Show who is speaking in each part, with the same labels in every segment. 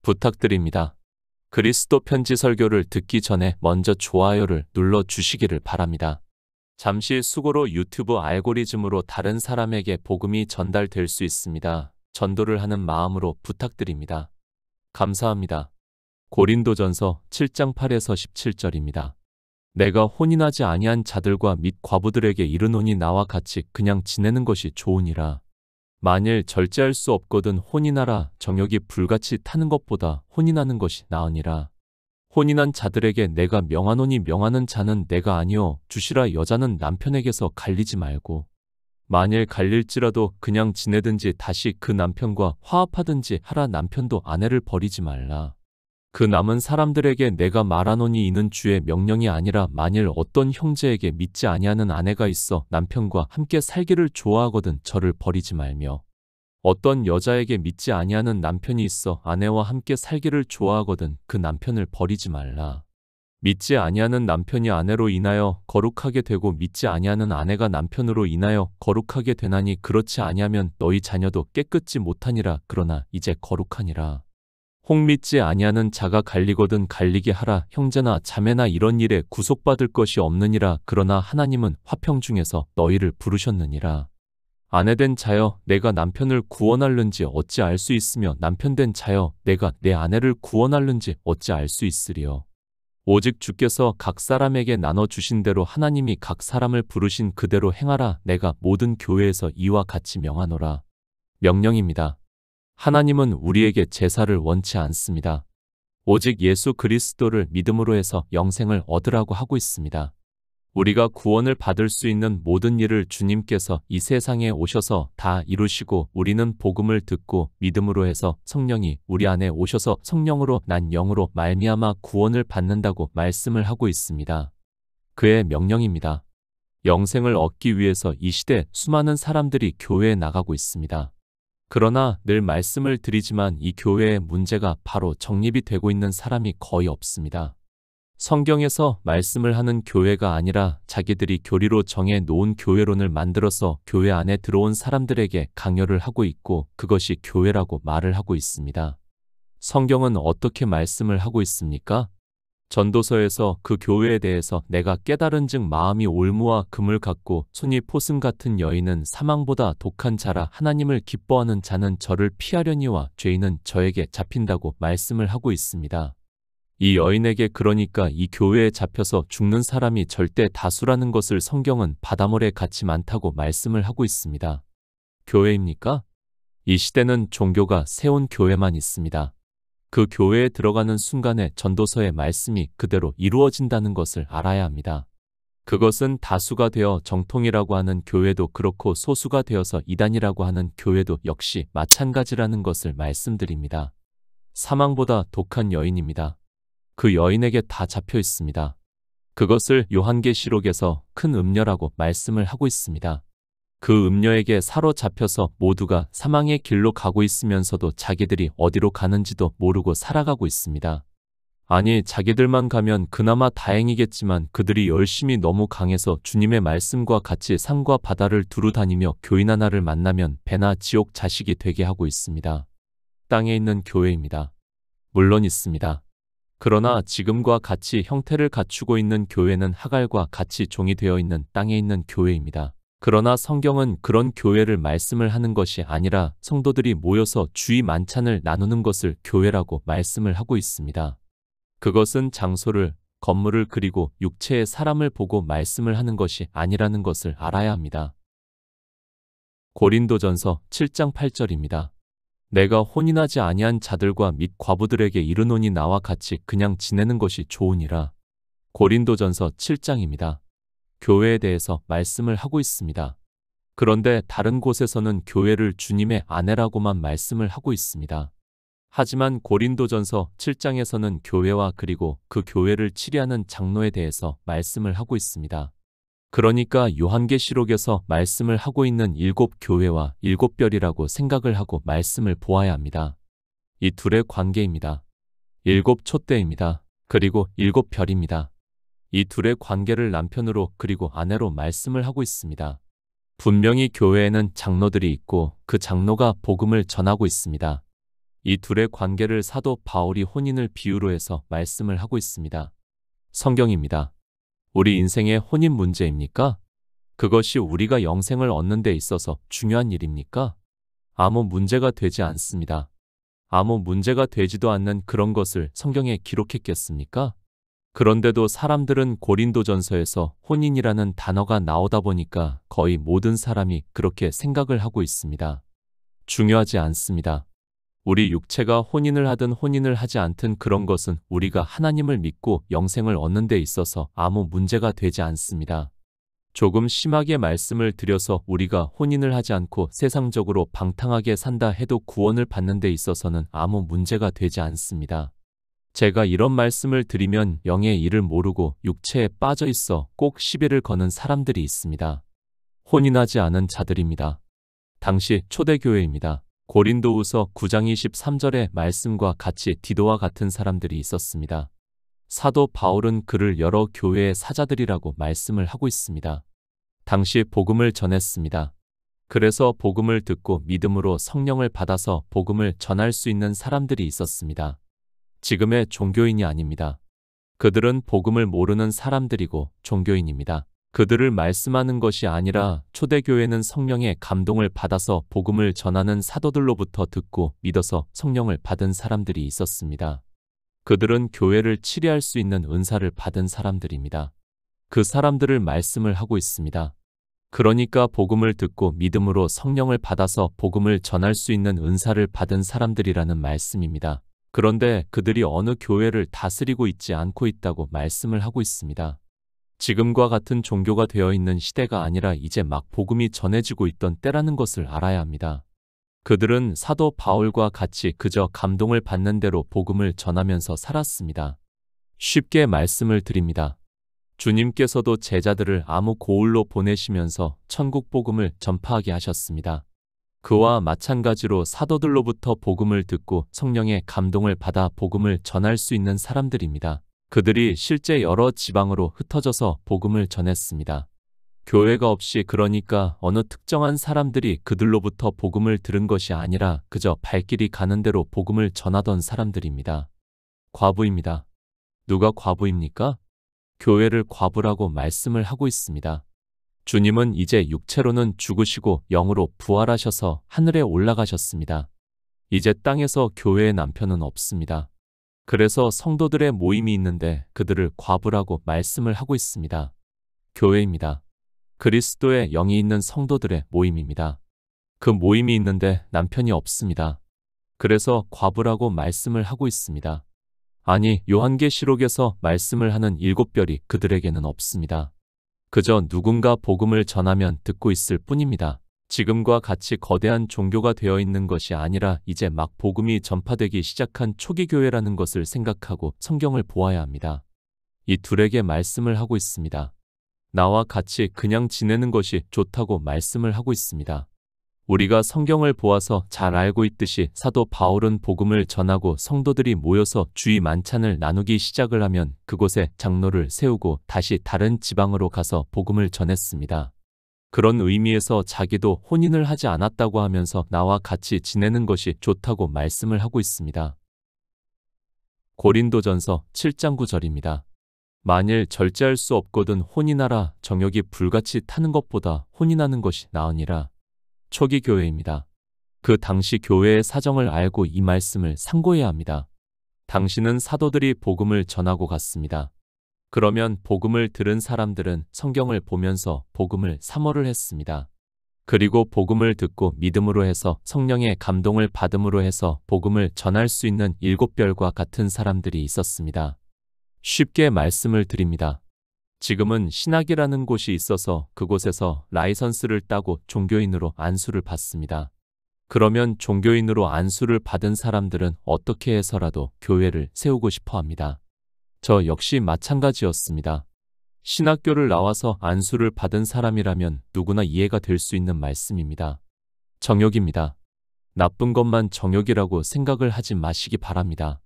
Speaker 1: 부탁드립니다. 그리스도 편지 설교를 듣기 전에 먼저 좋아요를 눌러 주시기를 바랍니다. 잠시 수고로 유튜브 알고리즘으로 다른 사람에게 복음이 전달될 수 있습니다. 전도를 하는 마음으로 부탁드립니다. 감사합니다. 고린도전서 7장 8에서 17절입니다. 내가 혼인하지 아니한 자들과 및 과부들에게 이르노니 나와 같이 그냥 지내는 것이 좋으니라. 만일 절제할 수 없거든 혼인하라. 정욕이 불같이 타는 것보다 혼인하는 것이 나으니라. 혼인한 자들에게 내가 명하노니 명하는 자는 내가 아니요 주시라. 여자는 남편에게서 갈리지 말고 만일 갈릴지라도 그냥 지내든지 다시 그 남편과 화합하든지 하라. 남편도 아내를 버리지 말라. 그 남은 사람들에게 내가 말하노니 이는 주의 명령이 아니라 만일 어떤 형제에게 믿지 아니하는 아내가 있어 남편과 함께 살기를 좋아하거든 저를 버리지 말며 어떤 여자에게 믿지 아니하는 남편이 있어 아내와 함께 살기를 좋아하거든 그 남편을 버리지 말라. 믿지 아니하는 남편이 아내로 인하여 거룩하게 되고 믿지 아니하는 아내가 남편으로 인하여 거룩하게 되나니 그렇지 아니하면 너희 자녀도 깨끗지 못하니라. 그러나 이제 거룩하니라. 혹 믿지 아니하는 자가 갈리거든 갈리게 하라. 형제나 자매나 이런 일에 구속받을 것이 없느니라. 그러나 하나님은 화평 중에서 너희를 부르셨느니라. 아내된 자여 내가 남편을 구원할는지 어찌 알 수 있으며 남편된 자여 내가 내 아내를 구원할는지 어찌 알 수 있으리요. 오직 주께서 각 사람에게 나눠주신 대로 하나님이 각 사람을 부르신 그대로 행하라. 내가 모든 교회에서 이와 같이 명하노라. 명령입니다. 하나님은 우리에게 제사를 원치 않습니다. 오직 예수 그리스도를 믿음으로 해서 영생을 얻으라고 하고 있습니다. 우리가 구원을 받을 수 있는 모든 일을 주님께서 이 세상에 오셔서 다 이루시고 우리는 복음을 듣고 믿음으로 해서 성령이 우리 안에 오셔서 성령으로 난 영으로 말미암아 구원을 받는다고 말씀을 하고 있습니다. 그의 명령입니다. 영생을 얻기 위해서 이 시대 수많은 사람들이 교회에 나가고 있습니다. 그러나 늘 말씀을 드리지만 이 교회의 문제가 바로 정립이 되고 있는 사람이 거의 없습니다. 성경에서 말씀을 하는 교회가 아니라 자기들이 교리로 정해 놓은 교회론을 만들어서 교회 안에 들어온 사람들에게 강요를 하고 있고 그것이 교회라고 말을 하고 있습니다. 성경은 어떻게 말씀을 하고 있습니까? 전도서에서 그 교회에 대해서 내가 깨달은즉 마음이 올무와 금을 갖고 손이 포승 같은 여인은 사망보다 독한 자라. 하나님을 기뻐하는 자는 저를 피하려니와 죄인은 저에게 잡힌다고 말씀을 하고 있습니다. 이 여인에게 그러니까 이 교회에 잡혀서 죽는 사람이 절대 다수라는 것을 성경은 바닷물에 같이 많다고 말씀을 하고 있습니다. 교회입니까? 이 시대는 종교가 세운 교회만 있습니다. 그 교회에 들어가는 순간에 전도서의 말씀이 그대로 이루어진다는 것을 알아야 합니다. 그것은 다수가 되어 정통이라고 하는 교회도 그렇고 소수가 되어서 이단이라고 하는 교회도 역시 마찬가지라는 것을 말씀드립니다. 사망보다 독한 여인입니다. 그 여인에게 다 잡혀 있습니다. 그것을 요한계시록에서 큰 음녀라고 말씀을 하고 있습니다. 그 음녀에게 사로잡혀서 모두가 사망의 길로 가고 있으면서도 자기들이 어디로 가는지도 모르고 살아가고 있습니다. 아니 자기들만 가면 그나마 다행이겠지만 그들이 열심히 너무 강해서 주님의 말씀과 같이 산과 바다를 두루 다니며 교인 하나를 만나면 배나 지옥 자식이 되게 하고 있습니다. 땅에 있는 교회입니다. 물론 있습니다. 그러나 지금과 같이 형태를 갖추고 있는 교회는 하갈과 같이 종이 되어 있는 땅에 있는 교회입니다. 그러나 성경은 그런 교회를 말씀을 하는 것이 아니라 성도들이 모여서 주의 만찬을 나누는 것을 교회라고 말씀을 하고 있습니다. 그것은 장소를, 건물을 그리고 육체의 사람을 보고 말씀을 하는 것이 아니라는 것을 알아야 합니다. 고린도전서 7장 8절입니다. 내가 혼인하지 아니한 자들과 및 과부들에게 이르노니 나와 같이 그냥 지내는 것이 좋으니라. 고린도전서 7장입니다. 교회에 대해서 말씀을 하고 있습니다. 그런데 다른 곳에서는 교회를 주님의 아내라고만 말씀을 하고 있습니다. 하지만 고린도전서 7장에서는 교회와 그리고 그 교회를 치리하는 장로에 대해서 말씀을 하고 있습니다. 그러니까 요한계시록에서 말씀을 하고 있는 7교회와 7별이라고 생각을 하고 말씀을 보아야 합니다. 이 둘의 관계입니다. 7촛대입니다. 그리고 7별입니다. 이 둘의 관계를 남편으로 그리고 아내로 말씀을 하고 있습니다. 분명히 교회에는 장로들이 있고 그 장로가 복음을 전하고 있습니다. 이 둘의 관계를 사도 바울이 혼인을 비유로 해서 말씀을 하고 있습니다. 성경입니다. 우리 인생의 혼인 문제입니까? 그것이 우리가 영생을 얻는 데 있어서 중요한 일입니까? 아무 문제가 되지 않습니다. 아무 문제가 되지도 않는 그런 것을 성경에 기록했겠습니까? 그런데도 사람들은 고린도전서에서 혼인이라는 단어가 나오다 보니까 거의 모든 사람이 그렇게 생각을 하고 있습니다. 중요하지 않습니다. 우리 육체가 혼인을 하든 혼인을 하지 않든 그런 것은 우리가 하나님을 믿고 영생을 얻는 데 있어서 아무 문제가 되지 않습니다. 조금 심하게 말씀을 드려서 우리가 혼인을 하지 않고 세상적으로 방탕하게 산다 해도 구원을 받는 데 있어서는 아무 문제가 되지 않습니다. 제가 이런 말씀을 드리면 영의 일을 모르고 육체에 빠져 있어 꼭 시비를 거는 사람들이 있습니다. 혼인하지 않은 자들입니다. 당시 초대교회입니다. 고린도후서 9장 23절의 말씀과 같이 디도와 같은 사람들이 있었습니다. 사도 바울은 그를 여러 교회의 사자들이라고 말씀을 하고 있습니다. 당시 복음을 전했습니다. 그래서 복음을 듣고 믿음으로 성령을 받아서 복음을 전할 수 있는 사람들이 있었습니다. 지금의 종교인이 아닙니다. 그들은 복음을 모르는 사람들이고 종교인입니다. 그들을 말씀하는 것이 아니라 초대교회는 성령의 감동을 받아서 복음을 전하는 사도들로부터 듣고 믿어서 성령을 받은 사람들이 있었습니다. 그들은 교회를 치리할 수 있는 은사를 받은 사람들입니다. 그 사람들을 말씀을 하고 있습니다. 그러니까 복음을 듣고 믿음으로 성령을 받아서 복음을 전할 수 있는 은사를 받은 사람들이라는 말씀입니다. 그런데 그들이 어느 교회를 다스리고 있지 않고 있다고 말씀을 하고 있습니다. 지금과 같은 종교가 되어 있는 시대가 아니라 이제 막 복음이 전해지고 있던 때라는 것을 알아야 합니다. 그들은 사도 바울과 같이 그저 감동을 받는 대로 복음을 전하면서 살았습니다. 쉽게 말씀을 드립니다. 주님께서도 제자들을 아무 고을로 보내시면서 천국 복음을 전파하게 하셨습니다. 그와 마찬가지로 사도들로부터 복음을 듣고 성령의 감동을 받아 복음을 전할 수 있는 사람들입니다. 그들이 실제 여러 지방으로 흩어져서 복음을 전했습니다. 교회가 없이 그러니까 어느 특정한 사람들이 그들로부터 복음을 들은 것이 아니라 그저 발길이 가는 대로 복음을 전하던 사람들입니다. 과부입니다. 누가 과부입니까? 교회를 과부라고 말씀을 하고 있습니다. 주님은 이제 육체로는 죽으시고 영으로 부활하셔서 하늘에 올라가셨습니다. 이제 땅에서 교회의 남편은 없습니다. 그래서 성도들의 모임이 있는데 그들을 과부라고 말씀을 하고 있습니다. 교회입니다. 그리스도의 영이 있는 성도들의 모임입니다. 그 모임이 있는데 남편이 없습니다. 그래서 과부라고 말씀을 하고 있습니다. 아니, 요한계시록에서 말씀을 하는 7별이 그들에게는 없습니다. 그저 누군가 복음을 전하면 듣고 있을 뿐입니다. 지금과 같이 거대한 종교가 되어 있는 것이 아니라 이제 막 복음이 전파되기 시작한 초기 교회라는 것을 생각하고 성경을 보아야 합니다. 이 둘에게 말씀을 하고 있습니다. 나와 같이 그냥 지내는 것이 좋다고 말씀을 하고 있습니다. 우리가 성경을 보아서 잘 알고 있듯이 사도 바울은 복음을 전하고 성도들이 모여서 주의 만찬을 나누기 시작을 하면 그곳에 장로를 세우고 다시 다른 지방으로 가서 복음을 전했습니다. 그런 의미에서 자기도 혼인을 하지 않았다고 하면서 나와 같이 지내는 것이 좋다고 말씀을 하고 있습니다. 고린도전서 7장 9절입니다. 만일 절제할 수 없거든 혼인하라. 정욕이 불같이 타는 것보다 혼인하는 것이 나으니라. 초기 교회입니다. 그 당시 교회의 사정을 알고 이 말씀을 상고해야 합니다. 당시는 사도들이 복음을 전하고 갔습니다. 그러면 복음을 들은 사람들은 성경을 보면서 복음을 사모를 했습니다. 그리고 복음을 듣고 믿음으로 해서 성령의 감동을 받음으로 해서 복음을 전할 수 있는 7별과 같은 사람들이 있었습니다. 쉽게 말씀을 드립니다. 지금은 신학이라는 곳이 있어서 그곳에서 라이선스를 따고 종교인으로 안수를 받습니다. 그러면 종교인으로 안수를 받은 사람들은 어떻게 해서라도 교회를 세우고 싶어 합니다. 저 역시 마찬가지였습니다. 신학교를 나와서 안수를 받은 사람이라면 누구나 이해가 될 수 있는 말씀입니다. 정욕입니다. 나쁜 것만 정욕이라고 생각을 하지 마시기 바랍니다.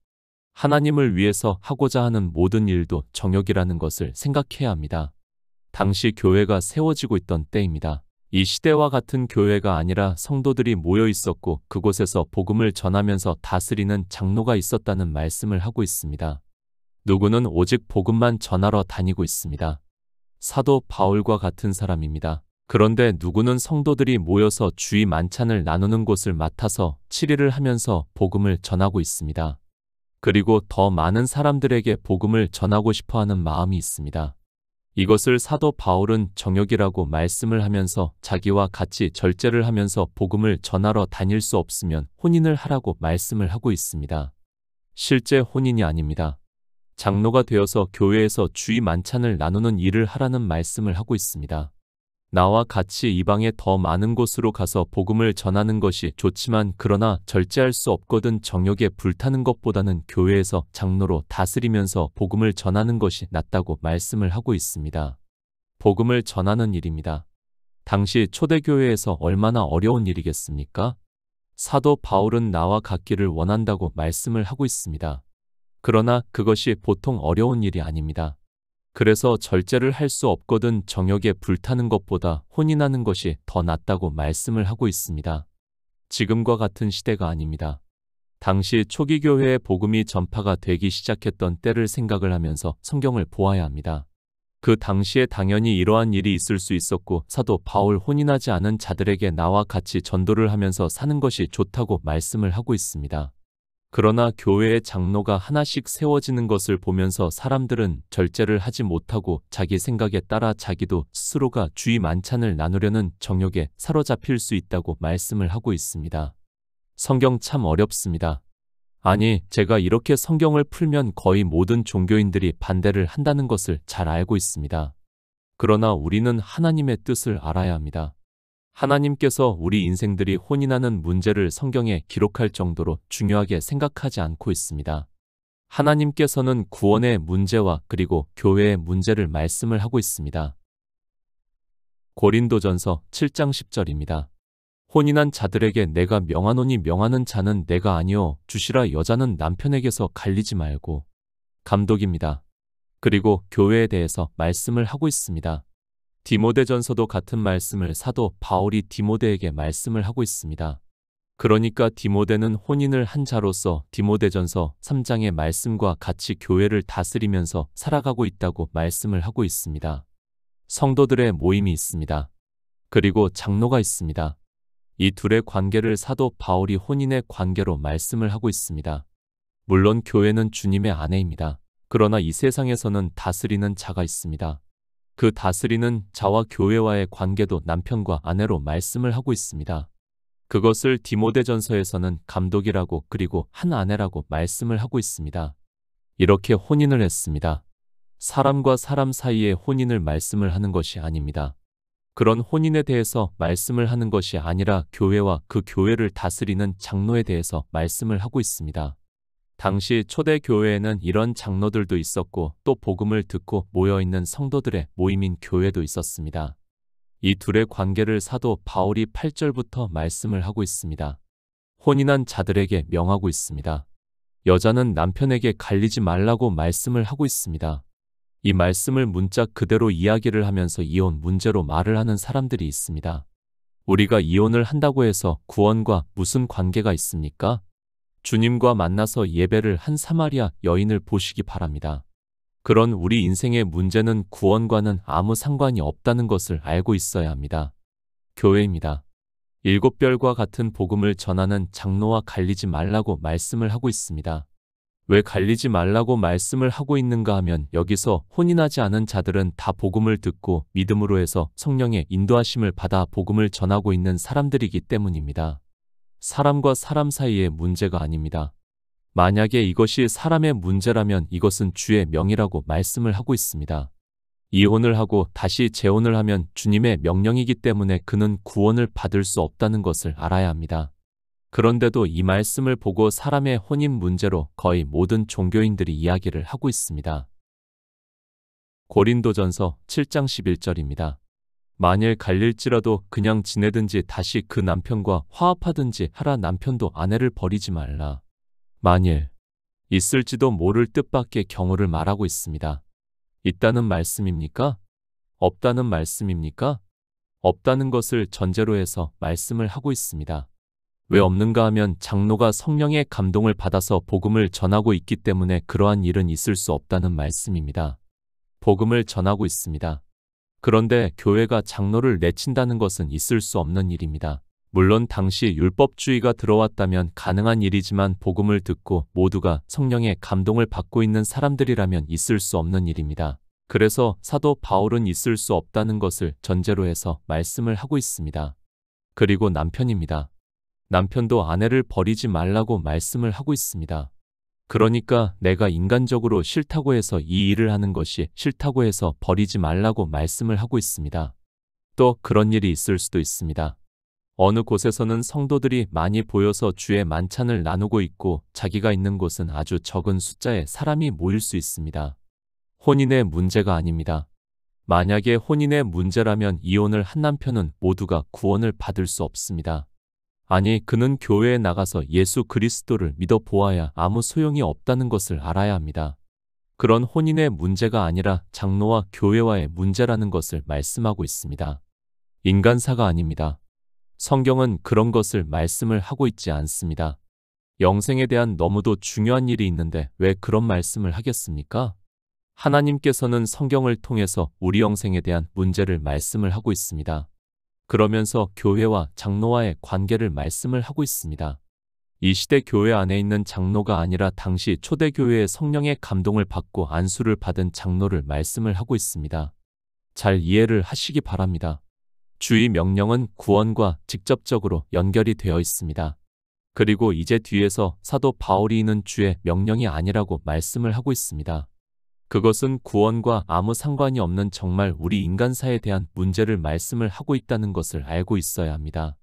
Speaker 1: 하나님을 위해서 하고자 하는 모든 일도 정욕이라는 것을 생각해야 합니다. 당시 교회가 세워지고 있던 때입니다. 이 시대와 같은 교회가 아니라 성도들이 모여 있었고 그곳에서 복음을 전하면서 다스리는 장로가 있었다는 말씀을 하고 있습니다. 누구는 오직 복음만 전하러 다니고 있습니다. 사도 바울과 같은 사람입니다. 그런데 누구는 성도들이 모여서 주의 만찬을 나누는 곳을 맡아서 7일을 하면서 복음을 전하고 있습니다. 그리고 더 많은 사람들에게 복음을 전하고 싶어하는 마음이 있습니다. 이것을 사도 바울은 정욕이라고 말씀을 하면서 자기와 같이 절제를 하면서 복음을 전하러 다닐 수 없으면 혼인을 하라고 말씀을 하고 있습니다. 실제 혼인이 아닙니다. 장로가 되어서 교회에서 주의 만찬을 나누는 일을 하라는 말씀을 하고 있습니다. 나와 같이 이방의 더 많은 곳으로 가서 복음을 전하는 것이 좋지만 그러나 절제할 수 없거든 정욕에 불타는 것보다는 교회에서 장로로 다스리면서 복음을 전하는 것이 낫다고 말씀을 하고 있습니다. 복음을 전하는 일입니다. 당시 초대교회에서 얼마나 어려운 일이겠습니까? 사도 바울은 나와 같기를 원한다고 말씀을 하고 있습니다. 그러나 그것이 보통 어려운 일이 아닙니다. 그래서 절제를 할 수 없거든 정욕에 불타는 것보다 혼인하는 것이 더 낫다고 말씀을 하고 있습니다. 지금과 같은 시대가 아닙니다. 당시 초기 교회의 복음이 전파가 되기 시작했던 때를 생각을 하면서 성경을 보아야 합니다. 그 당시에 당연히 이러한 일이 있을 수 있었고 사도 바울 혼인하지 않은 자들에게 나와 같이 전도를 하면서 사는 것이 좋다고 말씀을 하고 있습니다. 그러나 교회의 장로가 하나씩 세워지는 것을 보면서 사람들은 절제를 하지 못하고 자기 생각에 따라 자기도 스스로가 주의 만찬을 나누려는 정욕에 사로잡힐 수 있다고 말씀을 하고 있습니다. 성경 참 어렵습니다. 아니, 제가 이렇게 성경을 풀면 거의 모든 종교인들이 반대를 한다는 것을 잘 알고 있습니다. 그러나 우리는 하나님의 뜻을 알아야 합니다. 하나님께서 우리 인생들이 혼인하는 문제를 성경에 기록할 정도로 중요하게 생각하지 않고 있습니다. 하나님께서는 구원의 문제와 그리고 교회의 문제를 말씀을 하고 있습니다. 고린도전서 7장 10절입니다. 혼인한 자들에게 내가 명하노니 명하는 자는 내가 아니요 주시라 여자는 남편에게서 갈리지 말고. 감독입니다. 그리고 교회에 대해서 말씀을 하고 있습니다. 디모데전서도 같은 말씀을 사도 바울이 디모데에게 말씀을 하고 있습니다. 그러니까 디모데는 혼인을 한 자로서 디모데전서 3장의 말씀과 같이 교회를 다스리면서 살아가고 있다고 말씀을 하고 있습니다. 성도들의 모임이 있습니다. 그리고 장로가 있습니다. 이 둘의 관계를 사도 바울이 혼인의 관계로 말씀을 하고 있습니다. 물론 교회는 주님의 아내입니다. 그러나 이 세상에서는 다스리는 자가 있습니다. 그 다스리는 자와 교회와의 관계도 남편과 아내로 말씀을 하고 있습니다. 그것을 디모데전서에서는 감독이라고 그리고 한 아내라고 말씀을 하고 있습니다. 이렇게 혼인을 했습니다. 사람과 사람 사이의 혼인을 말씀을 하는 것이 아닙니다. 그런 혼인에 대해서 말씀을 하는 것이 아니라 교회와 그 교회를 다스리는 장로에 대해서 말씀을 하고 있습니다. 당시 초대교회에는 이런 장로들도 있었고 또 복음을 듣고 모여있는 성도들의 모임인 교회도 있었습니다. 이 둘의 관계를 사도 바울이 8절부터 말씀을 하고 있습니다. 혼인한 자들에게 명하고 있습니다. 여자는 남편에게 갈리지 말라고 말씀을 하고 있습니다. 이 말씀을 문자 그대로 이야기를 하면서 이혼 문제로 말을 하는 사람들이 있습니다. 우리가 이혼을 한다고 해서 구원과 무슨 관계가 있습니까? 주님과 만나서 예배를 한 사마리아 여인을 보시기 바랍니다. 그런 우리 인생의 문제는 구원과는 아무 상관이 없다는 것을 알고 있어야 합니다. 교회입니다. 일곱별과 같은 복음을 전하는 장로와 갈리지 말라고 말씀을 하고 있습니다. 왜 갈리지 말라고 말씀을 하고 있는가 하면 여기서 혼인하지 않은 자들은 다 복음을 듣고 믿음으로 해서 성령의 인도하심을 받아 복음을 전하고 있는 사람들이기 때문입니다. 사람과 사람 사이의 문제가 아닙니다. 만약에 이것이 사람의 문제라면 이것은 주의 명이라고 말씀을 하고 있습니다. 이혼을 하고 다시 재혼을 하면 주님의 명령이기 때문에 그는 구원을 받을 수 없다는 것을 알아야 합니다. 그런데도 이 말씀을 보고 사람의 혼인 문제로 거의 모든 종교인들이 이야기를 하고 있습니다. 고린도전서 7장 11절입니다. 만일 갈릴지라도 그냥 지내든지 다시 그 남편과 화합하든지 하라. 남편도 아내를 버리지 말라. 만일 있을지도 모를 뜻밖의 경우를 말하고 있습니다. 있다는 말씀입니까? 없다는 말씀입니까? 없다는 것을 전제로 해서 말씀을 하고 있습니다. 왜 없는가 하면 장로가 성령의 감동을 받아서 복음을 전하고 있기 때문에 그러한 일은 있을 수 없다는 말씀입니다. 복음을 전하고 있습니다. 그런데 교회가 장로를 내친다는 것은 있을 수 없는 일입니다. 물론 당시 율법주의가 들어왔다면 가능한 일이지만 복음을 듣고 모두가 성령의 감동을 받고 있는 사람들이라면 있을 수 없는 일입니다. 그래서 사도 바울은 있을 수 없다는 것을 전제로 해서 말씀을 하고 있습니다. 그리고 남편입니다. 남편도 아내를 버리지 말라고 말씀을 하고 있습니다. 그러니까 내가 인간적으로 싫다고 해서 이 일을 하는 것이 싫다고 해서 버리지 말라고 말씀을 하고 있습니다. 또 그런 일이 있을 수도 있습니다. 어느 곳에서는 성도들이 많이 보여서 주의 만찬을 나누고 있고 자기가 있는 곳은 아주 적은 숫자의 사람이 모일 수 있습니다. 혼인의 문제가 아닙니다. 만약에 혼인의 문제라면 이혼을 한 남편은 모두가 구원을 받을 수 없습니다. 아니, 그는 교회에 나가서 예수 그리스도를 믿어 보아야 아무 소용이 없다는 것을 알아야 합니다. 그런 혼인의 문제가 아니라 장로와 교회와의 문제라는 것을 말씀하고 있습니다. 인간사가 아닙니다. 성경은 그런 것을 말씀을 하고 있지 않습니다. 영생에 대한 너무도 중요한 일이 있는데 왜 그런 말씀을 하겠습니까? 하나님께서는 성경을 통해서 우리 영생에 대한 문제를 말씀을 하고 있습니다. 그러면서 교회와 장로와의 관계를 말씀을 하고 있습니다. 이 시대 교회 안에 있는 장로가 아니라 당시 초대교회의 성령의 감동을 받고 안수를 받은 장로를 말씀을 하고 있습니다. 잘 이해를 하시기 바랍니다. 주의 명령은 구원과 직접적으로 연결이 되어 있습니다. 그리고 이제 뒤에서 사도 바울이 이는 주의 명령이 아니라고 말씀을 하고 있습니다. 그것은 구원과 아무 상관이 없는 정말 우리 인간사에 대한 문제를 말씀을 하고 있다는 것을 알고 있어야 합니다.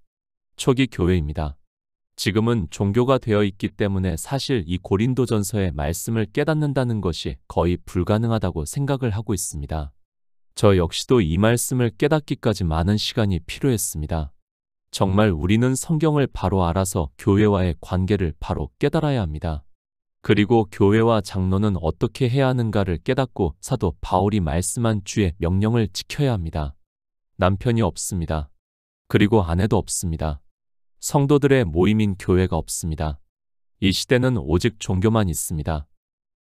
Speaker 1: 초기 교회입니다. 지금은 종교가 되어 있기 때문에 사실 이 고린도전서의 말씀을 깨닫는다는 것이 거의 불가능하다고 생각을 하고 있습니다. 저 역시도 이 말씀을 깨닫기까지 많은 시간이 필요했습니다. 정말 우리는 성경을 바로 알아서 교회와의 관계를 바로 깨달아야 합니다. 그리고 교회와 장로는 어떻게 해야 하는가를 깨닫고 사도 바울이 말씀한 주의 명령을 지켜야 합니다. 남편이 없습니다. 그리고 아내도 없습니다. 성도들의 모임인 교회가 없습니다. 이 시대는 오직 종교만 있습니다.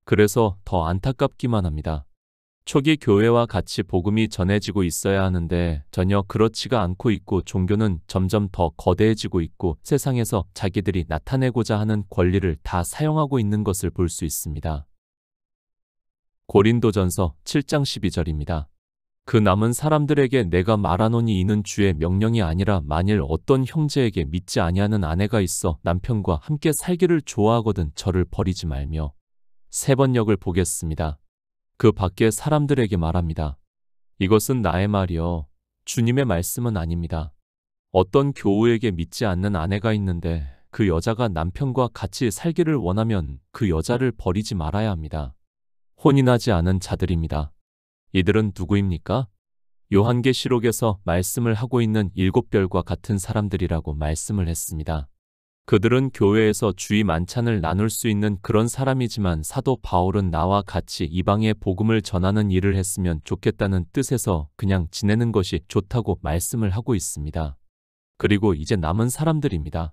Speaker 1: 그래서 더 안타깝기만 합니다. 초기 교회와 같이 복음이 전해지고 있어야 하는데 전혀 그렇지가 않고 있고 종교는 점점 더 거대해지고 있고 세상에서 자기들이 나타내고자 하는 권리를 다 사용하고 있는 것을 볼 수 있습니다. 고린도전서 7장 12절입니다. 그 남은 사람들에게 내가 말하노니 이는 주의 명령이 아니라 만일 어떤 형제에게 믿지 아니하는 아내가 있어 남편과 함께 살기를 좋아하거든 저를 버리지 말며. 세 번역을 보겠습니다. 그 밖에 사람들에게 말합니다. 이것은 나의 말이요. 주님의 말씀은 아닙니다. 어떤 교우에게 믿지 않는 아내가 있는데 그 여자가 남편과 같이 살기를 원하면 그 여자를 버리지 말아야 합니다. 혼인하지 않은 자들입니다. 이들은 누구입니까? 요한계시록에서 말씀을 하고 있는 7별과 같은 사람들이라고 말씀을 했습니다. 그들은 교회에서 주의 만찬을 나눌 수 있는 그런 사람이지만 사도 바울은 나와 같이 이방의 복음을 전하는 일을 했으면 좋겠다는 뜻에서 그냥 지내는 것이 좋다고 말씀을 하고 있습니다. 그리고 이제 남은 사람들입니다.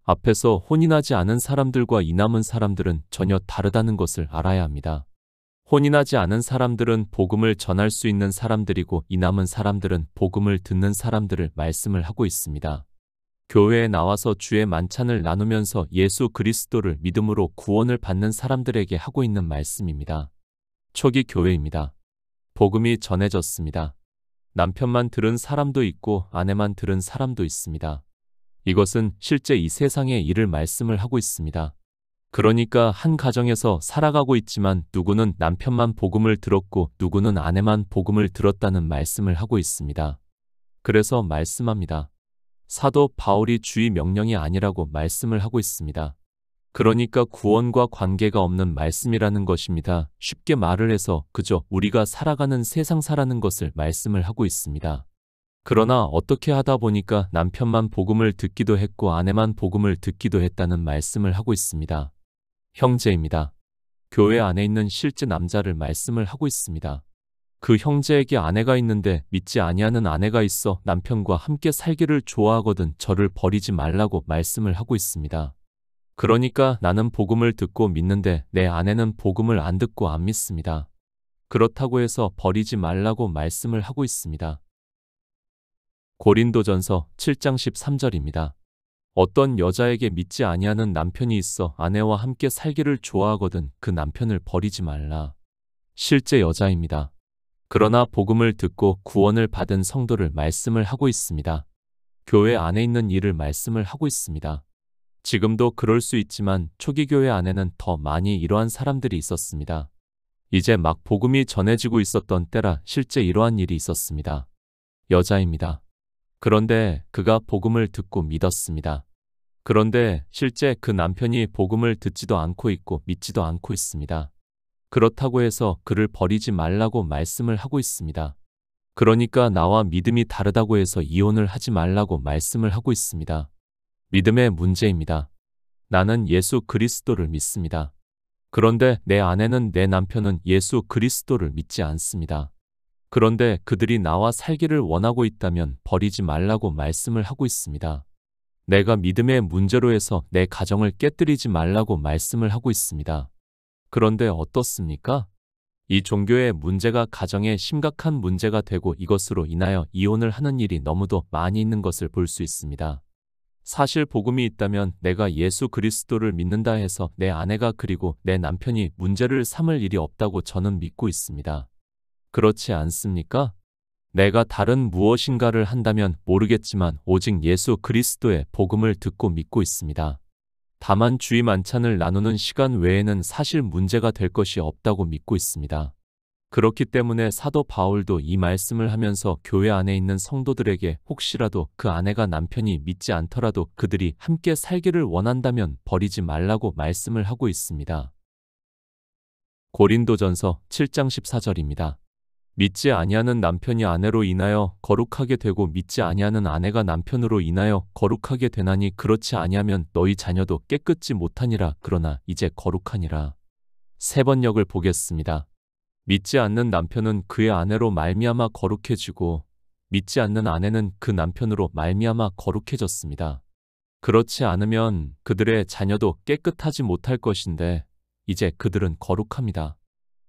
Speaker 1: 앞에서 혼인하지 않은 사람들과 이 남은 사람들은 전혀 다르다는 것을 알아야 합니다. 혼인하지 않은 사람들은 복음을 전할 수 있는 사람들이고 이 남은 사람들은 복음을 듣는 사람들을 말씀을 하고 있습니다. 교회에 나와서 주의 만찬을 나누면서 예수 그리스도를 믿음으로 구원을 받는 사람들에게 하고 있는 말씀입니다. 초기 교회입니다. 복음이 전해졌습니다. 남편만 들은 사람도 있고 아내만 들은 사람도 있습니다. 이것은 실제 이 세상의 일을 말씀을 하고 있습니다. 그러니까 한 가정에서 살아가고 있지만 누구는 남편만 복음을 들었고 누구는 아내만 복음을 들었다는 말씀을 하고 있습니다. 그래서 말씀합니다. 사도 바울이 주의 명령이 아니라고 말씀을 하고 있습니다. 그러니까 구원과 관계가 없는 말씀이라는 것입니다. 쉽게 말을 해서 그저 우리가 살아가는 세상사라는 것을 말씀을 하고 있습니다. 그러나 어떻게 하다 보니까 남편만 복음을 듣기도 했고 아내만 복음을 듣기도 했다는 말씀을 하고 있습니다. 형제입니다. 교회 안에 있는 실제 남자를 말씀을 하고 있습니다. 그 형제에게 아내가 있는데 믿지 아니하는 아내가 있어 남편과 함께 살기를 좋아하거든 저를 버리지 말라고 말씀을 하고 있습니다. 그러니까 나는 복음을 듣고 믿는데 내 아내는 복음을 안 듣고 안 믿습니다. 그렇다고 해서 버리지 말라고 말씀을 하고 있습니다. 고린도전서 7장 13절입니다. 어떤 여자에게 믿지 아니하는 남편이 있어 아내와 함께 살기를 좋아하거든 그 남편을 버리지 말라. 실제 여자입니다. 그러나 복음을 듣고 구원을 받은 성도를 말씀을 하고 있습니다. 교회 안에 있는 일을 말씀을 하고 있습니다. 지금도 그럴 수 있지만 초기 교회 안에는 더 많이 이러한 사람들이 있었습니다. 이제 막 복음이 전해지고 있었던 때라 실제 이러한 일이 있었습니다. 여자입니다. 그런데 그가 복음을 듣고 믿었습니다. 그런데 실제 그 남편이 복음을 듣지도 않고 있고 믿지도 않고 있습니다. 그렇다고 해서 그를 버리지 말라고 말씀을 하고 있습니다. 그러니까 나와 믿음이 다르다고 해서 이혼을 하지 말라고 말씀을 하고 있습니다. 믿음의 문제입니다. 나는 예수 그리스도를 믿습니다. 그런데 내 아내는 내 남편은 예수 그리스도를 믿지 않습니다. 그런데 그들이 나와 살기를 원하고 있다면 버리지 말라고 말씀을 하고 있습니다. 내가 믿음의 문제로 해서 내 가정을 깨뜨리지 말라고 말씀을 하고 있습니다. 그런데 어떻습니까? 이 종교의 문제가 가정에 심각한 문제가 되고 이것으로 인하여 이혼을 하는 일이 너무도 많이 있는 것을 볼 수 있습니다. 사실 복음이 있다면 내가 예수 그리스도를 믿는다 해서 내 아내가 그리고 내 남편이 문제를 삼을 일이 없다고 저는 믿고 있습니다. 그렇지 않습니까? 내가 다른 무엇인가를 한다면 모르겠지만 오직 예수 그리스도의 복음을 듣고 믿고 있습니다. 다만 주의 만찬을 나누는 시간 외에는 사실 문제가 될 것이 없다고 믿고 있습니다. 그렇기 때문에 사도 바울도 이 말씀을 하면서 교회 안에 있는 성도들에게 혹시라도 그 아내가 남편이 믿지 않더라도 그들이 함께 살기를 원한다면 버리지 말라고 말씀을 하고 있습니다. 고린도전서 7장 14절입니다. 믿지 아니하는 남편이 아내로 인하여 거룩하게 되고 믿지 아니하는 아내가 남편으로 인하여 거룩하게 되나니 그렇지 아니하면 너희 자녀도 깨끗지 못하니라. 그러나 이제 거룩하니라. 세 번역을 보겠습니다. 믿지 않는 남편은 그의 아내로 말미암아 거룩해지고 믿지 않는 아내는 그 남편으로 말미암아 거룩해졌습니다. 그렇지 않으면 그들의 자녀도 깨끗하지 못할 것인데 이제 그들은 거룩합니다.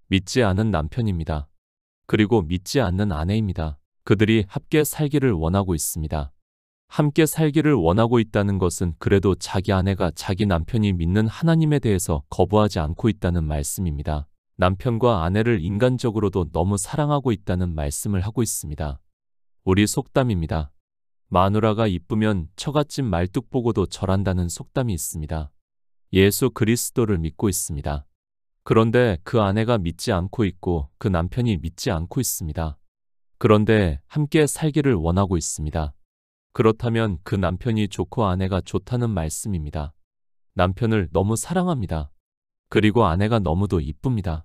Speaker 1: 믿지 않은 남편입니다. 그리고 믿지 않는 아내입니다. 그들이 함께 살기를 원하고 있습니다. 함께 살기를 원하고 있다는 것은 그래도 자기 아내가 자기 남편이 믿는 하나님에 대해서 거부하지 않고 있다는 말씀입니다. 남편과 아내를 인간적으로도 너무 사랑하고 있다는 말씀을 하고 있습니다. 우리 속담입니다. 마누라가 이쁘면 처갓집 말뚝 보고도 절한다는 속담이 있습니다. 예수 그리스도를 믿고 있습니다. 그런데 그 아내가 믿지 않고 있고 그 남편이 믿지 않고 있습니다. 그런데 함께 살기를 원하고 있습니다. 그렇다면 그 남편이 좋고 아내가 좋다는 말씀입니다. 남편을 너무 사랑합니다. 그리고 아내가 너무도 이쁩니다.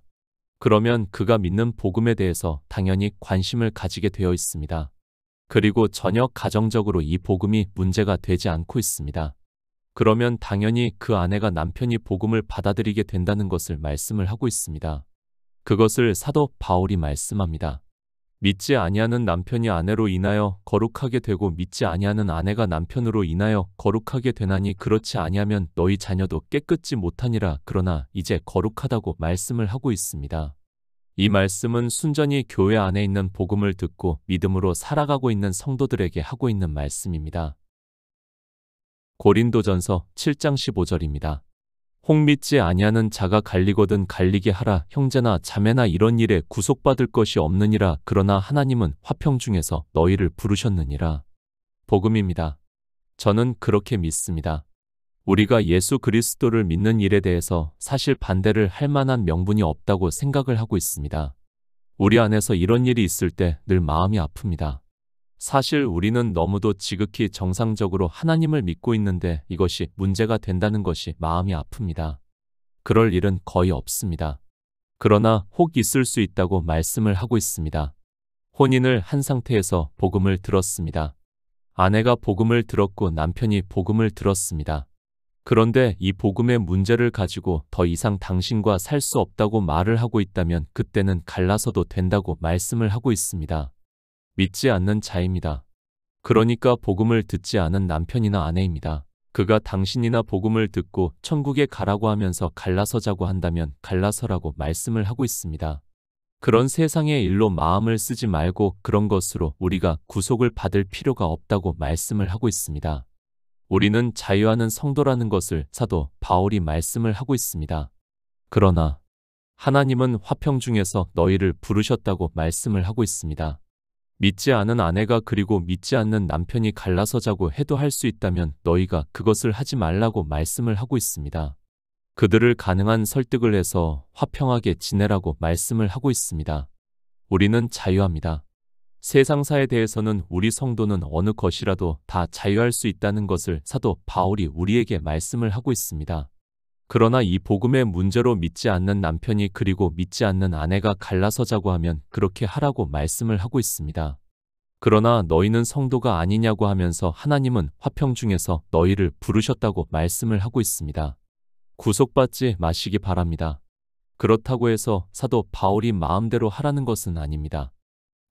Speaker 1: 그러면 그가 믿는 복음에 대해서 당연히 관심을 가지게 되어 있습니다. 그리고 전혀 가정적으로 이 복음이 문제가 되지 않고 있습니다. 그러면 당연히 그 아내가 남편이 복음을 받아들이게 된다는 것을 말씀을 하고 있습니다. 그것을 사도 바울이 말씀합니다. 믿지 아니하는 남편이 아내로 인하여 거룩하게 되고 믿지 아니하는 아내가 남편으로 인하여 거룩하게 되나니 그렇지 아니하면 너희 자녀도 깨끗지 못하니라. 그러나 이제 거룩하다고 말씀을 하고 있습니다. 이 말씀은 순전히 교회 안에 있는 복음을 듣고 믿음으로 살아가고 있는 성도들에게 하고 있는 말씀입니다. 고린도전서 7장 15절입니다. 혹 믿지 아니하는 자가 갈리거든 갈리게 하라. 형제나 자매나 이런 일에 구속받을 것이 없느니라. 그러나 하나님은 화평 중에서 너희를 부르셨느니라. 복음입니다. 저는 그렇게 믿습니다. 우리가 예수 그리스도를 믿는 일에 대해서 사실 반대를 할 만한 명분이 없다고 생각을 하고 있습니다. 우리 안에서 이런 일이 있을 때 늘 마음이 아픕니다. 사실 우리는 너무도 지극히 정상적으로 하나님을 믿고 있는데 이것이 문제가 된다는 것이 마음이 아픕니다. 그럴 일은 거의 없습니다. 그러나 혹 있을 수 있다고 말씀을 하고 있습니다. 혼인을 한 상태에서 복음을 들었습니다. 아내가 복음을 들었고 남편이 복음을 들었습니다. 그런데 이 복음의 문제를 가지고 더 이상 당신과 살 수 없다고 말을 하고 있다면 그때는 갈라서도 된다고 말씀을 하고 있습니다. 믿지 않는 자입니다. 그러니까 복음을 듣지 않은 남편이나 아내입니다. 그가 당신이나 복음을 듣고 천국에 가라고 하면서 갈라서자고 한다면 갈라서라고 말씀을 하고 있습니다. 그런 세상의 일로 마음을 쓰지 말고 그런 것으로 우리가 구속을 받을 필요가 없다고 말씀을 하고 있습니다. 우리는 자유하는 성도라는 것을 사도 바울이 말씀을 하고 있습니다. 그러나 하나님은 화평 중에서 너희를 부르셨다고 말씀을 하고 있습니다. 믿지 않은 아내가 그리고 믿지 않는 남편이 갈라서자고 해도 할 수 있다면 너희가 그것을 하지 말라고 말씀을 하고 있습니다. 그들을 가능한 설득을 해서 화평하게 지내라고 말씀을 하고 있습니다. 우리는 자유합니다. 세상사에 대해서는 우리 성도는 어느 것이라도 다 자유할 수 있다는 것을 사도 바울이 우리에게 말씀을 하고 있습니다. 그러나 이 복음의 문제로 믿지 않는 남편이 그리고 믿지 않는 아내가 갈라서자고 하면 그렇게 하라고 말씀을 하고 있습니다. 그러나 너희는 성도가 아니냐고 하면서 하나님은 화평 중에서 너희를 부르셨다고 말씀을 하고 있습니다. 구속받지 마시기 바랍니다. 그렇다고 해서 사도 바울이 마음대로 하라는 것은 아닙니다.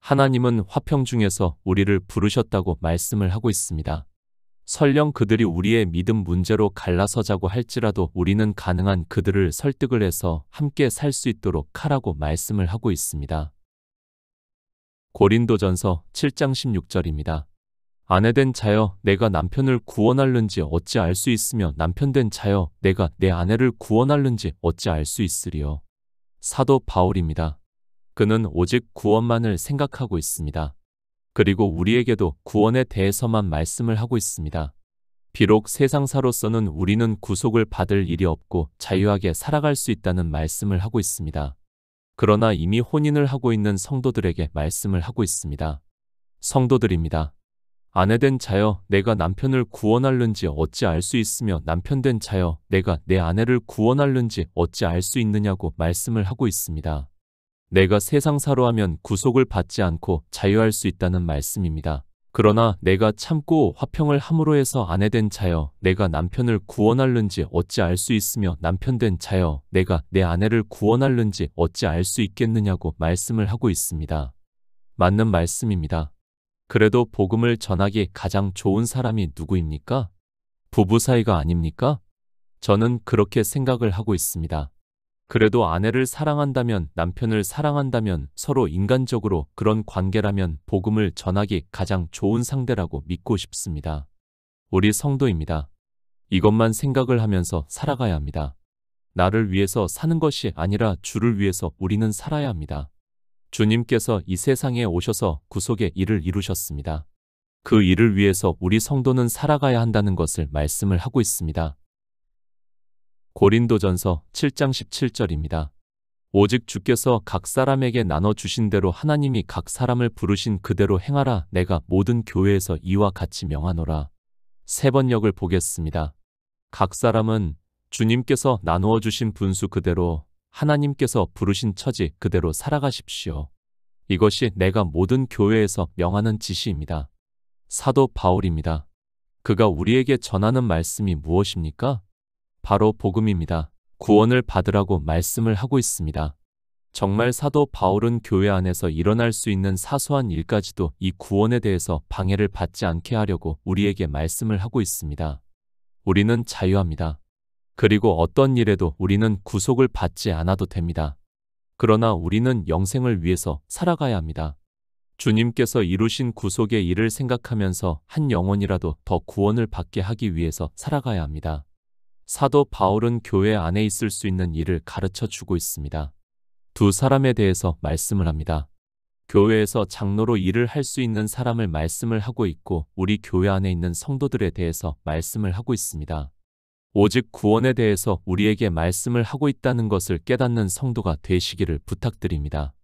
Speaker 1: 하나님은 화평 중에서 우리를 부르셨다고 말씀을 하고 있습니다. 설령 그들이 우리의 믿음 문제로 갈라서자고 할지라도 우리는 가능한 그들을 설득을 해서 함께 살 수 있도록 하라고 말씀을 하고 있습니다. 고린도전서 7장 16절입니다. 아내된 자여 내가 남편을 구원할는지 어찌 알 수 있으며 남편된 자여 내가 내 아내를 구원할는지 어찌 알 수 있으리요. 사도 바울입니다. 그는 오직 구원만을 생각하고 있습니다. 그리고 우리에게도 구원에 대해서만 말씀을 하고 있습니다. 비록 세상사로서는 우리는 구속을 받을 일이 없고 자유하게 살아갈 수 있다는 말씀을 하고 있습니다. 그러나 이미 혼인을 하고 있는 성도들에게 말씀을 하고 있습니다. 성도들입니다. 아내된 자여 내가 남편을 구원할는지 어찌 알 수 있으며 남편된 자여 내가 내 아내를 구원할는지 어찌 알 수 있느냐고 말씀을 하고 있습니다. 내가 세상사로 하면 구속을 받지 않고 자유할 수 있다는 말씀입니다. 그러나 내가 참고 화평을 함으로 해서 아내된 자여 내가 남편을 구원할는지 어찌 알 수 있으며 남편된 자여 내가 내 아내를 구원할는지 어찌 알 수 있겠느냐고 말씀을 하고 있습니다. 맞는 말씀입니다. 그래도 복음을 전하기 가장 좋은 사람이 누구입니까? 부부 사이가 아닙니까? 저는 그렇게 생각을 하고 있습니다. 그래도 아내를 사랑한다면, 남편을 사랑한다면, 서로 인간적으로 그런 관계라면 복음을 전하기 가장 좋은 상대라고 믿고 싶습니다. 우리 성도입니다. 이것만 생각을 하면서 살아가야 합니다. 나를 위해서 사는 것이 아니라 주를 위해서 우리는 살아야 합니다. 주님께서 이 세상에 오셔서 구속의 일을 이루셨습니다. 그 일을 위해서 우리 성도는 살아가야 한다는 것을 말씀을 하고 있습니다. 고린도전서 7장 17절입니다. 오직 주께서 각 사람에게 나눠주신 대로 하나님이 각 사람을 부르신 그대로 행하라. 내가 모든 교회에서 이와 같이 명하노라. 세 번역을 보겠습니다. 각 사람은 주님께서 나누어 주신 분수 그대로 하나님께서 부르신 처지 그대로 살아가십시오. 이것이 내가 모든 교회에서 명하는 지시입니다. 사도 바울입니다. 그가 우리에게 전하는 말씀이 무엇입니까? 바로 복음입니다. 구원을 받으라고 말씀을 하고 있습니다. 정말 사도 바울은 교회 안에서 일어날 수 있는 사소한 일까지도 이 구원에 대해서 방해를 받지 않게 하려고 우리에게 말씀을 하고 있습니다. 우리는 자유합니다. 그리고 어떤 일에도 우리는 구속을 받지 않아도 됩니다. 그러나 우리는 영생을 위해서 살아가야 합니다. 주님께서 이루신 구속의 일을 생각하면서 한 영혼이라도 더 구원을 받게 하기 위해서 살아가야 합니다. 사도 바울은 교회 안에 있을 수 있는 일을 가르쳐 주고 있습니다. 두 사람에 대해서 말씀을 합니다. 교회에서 장로로 일을 할 수 있는 사람을 말씀을 하고 있고 우리 교회 안에 있는 성도들에 대해서 말씀을 하고 있습니다. 오직 구원에 대해서 우리에게 말씀을 하고 있다는 것을 깨닫는 성도가 되시기를 부탁드립니다.